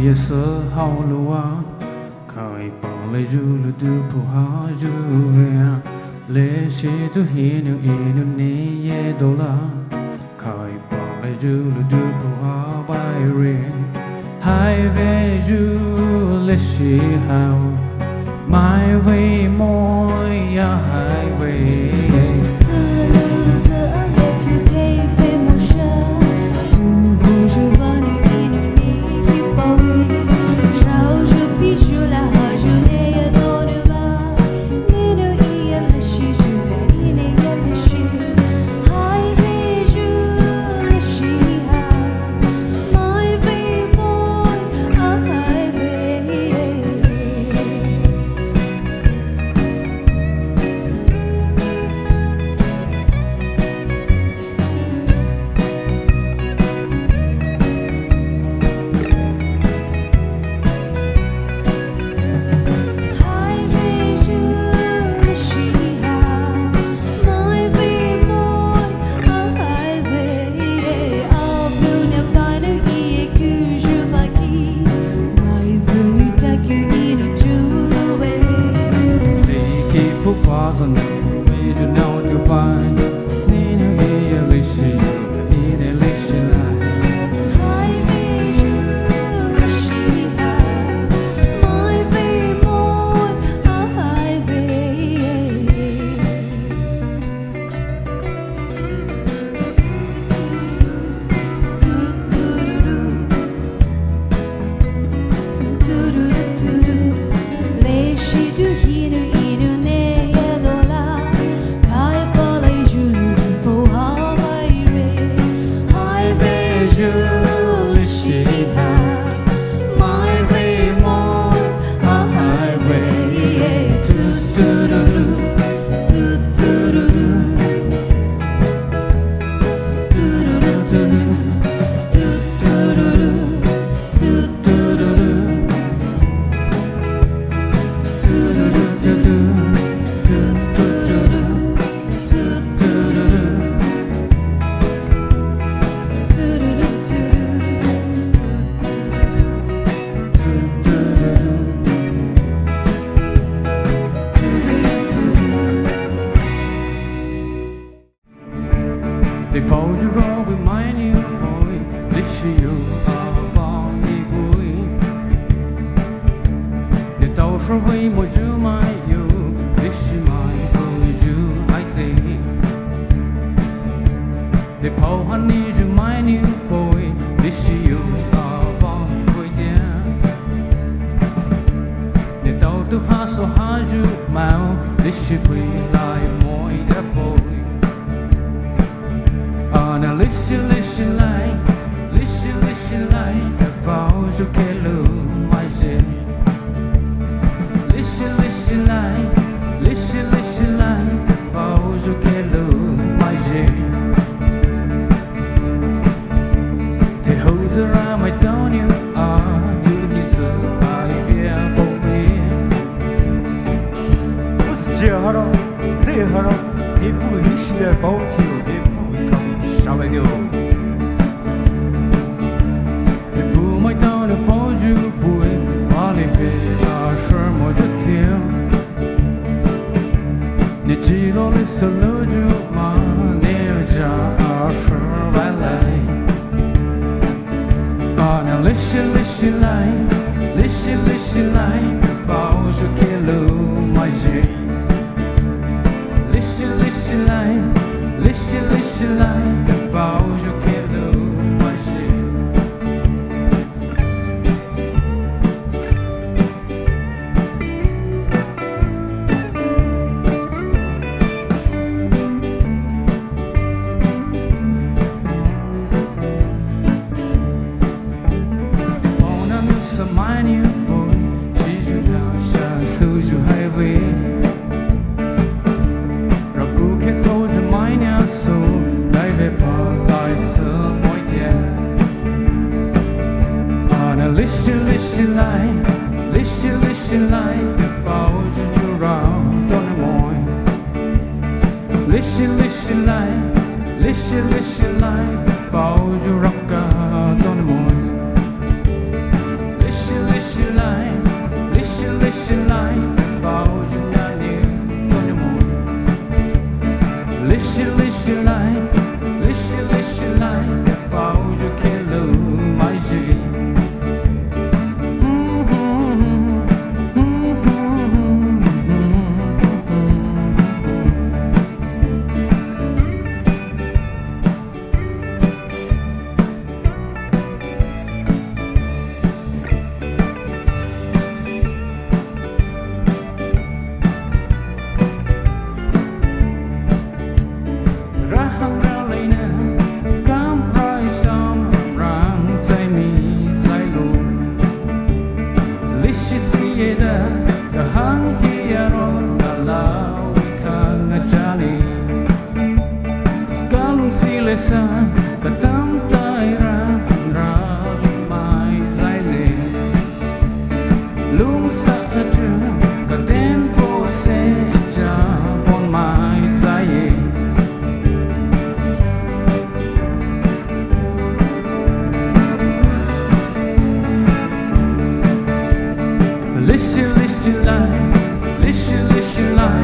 夜色好路啊，开放了如了都不好如呀，那些都黑牛黑牛你也都啦，开放了如了都不好白人，海为如了西好，买为莫呀海为。They told you wrong with my new boy. Leshi you about the boy. They told you way more you my you. Leshi my boy you I think. They told honey you my new boy. Leshi you about boy yeah. They told to hustle hard you mouth. Leshi free like more that boy. Now Leshi Leshi Lai, Leshi Leshi Lai, about you Khebu my jet. Leshi Leshi Lai, Leshi Leshi Lai, about you Khebu my jet. They hold around my down you are to his Ahai Vei-ye Leshi. What's Jehara, Dehara, Khebu Leshi about you. Ahai They pull my down upon you, boy. While if it are sure more to tell. The Giro is so low, you man, they're sure by light. On a Leshi Leshi Lai, Leshi Leshi Lai, about you Khebu my jet. Leshi Leshi Lai, Leshi Leshi Lai. About you Khebu my jet. On a miss of my new boy, she's you down, so you Ahai Vei-ye. Rakoveine told you mine now so. Leshi Leshi Lai, Leshi Leshi Lai, about you round on the morn. Leshi Leshi Lai, Leshi Leshi Lai, about you rock out on the morn. Leshi yeda kahang hiyaron alaw ikang ajali galung silesa katam taira ral mai zaile lung sa atu katen po se ja pon mai zaye Leshi Leshi Lai, Leshi Leshi Lai.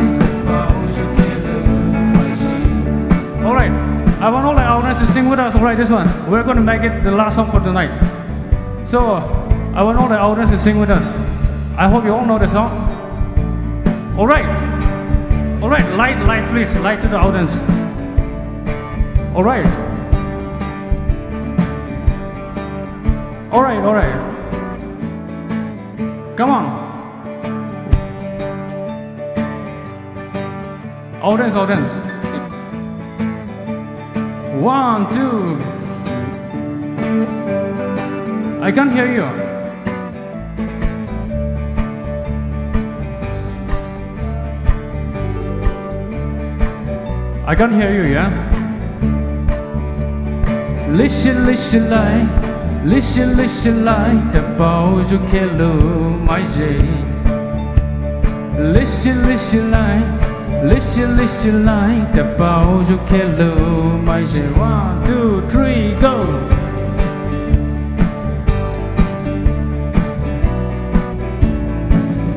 Alright, I want all the audience to sing with us. Alright, this one. We're going to make it the last song for tonight. So, I want all the audience to sing with us. I hope you all know the song. Alright, alright, light please, light to the audience. Alright. Alright. Come on. Audience. 1, 2. I can't hear you. I can't hear you, yeah? Leshi Leshi Lai, Leshi Leshi Lai, ta bao ju Khebu mai je. Leshi Leshi Lai, Leshi Leshi Lai, ta bao ju Khebu mai je. 1, 2, 3, go.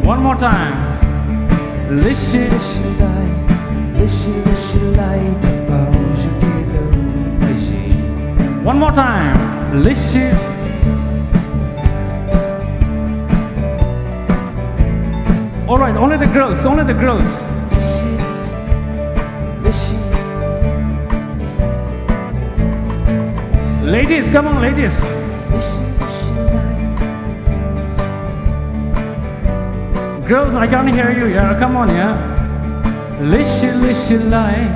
One more time. Leshi Leshi Lai, Leshi Leshi Lai, ta bao ju Khebu mai je. One more time. Leshi. Alright, only the girls. Ladies, come on, ladies. Girls, I can't hear you, yeah, come on, yeah. Leshi Leshi Lai,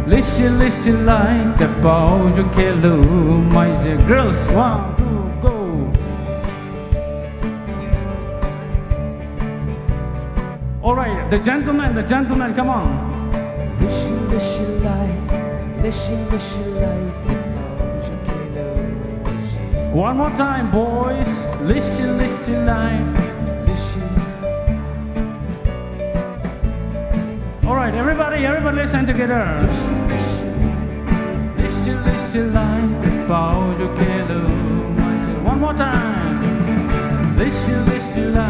Leshi Leshi Lai, ta bao ju Khebu mai je. Girls, 1, 2, go. Alright, the gentleman, come on. Leshi Leshi Lai, Leshi Leshi Lai, ta bao ju Khebu mai je. One more time, boys. Leshi Leshi Lai. Alright, everybody listen together. Leshi Leshi Lai, ta bao ju Khebu mai je. One more time. Leshi Leshi Lai.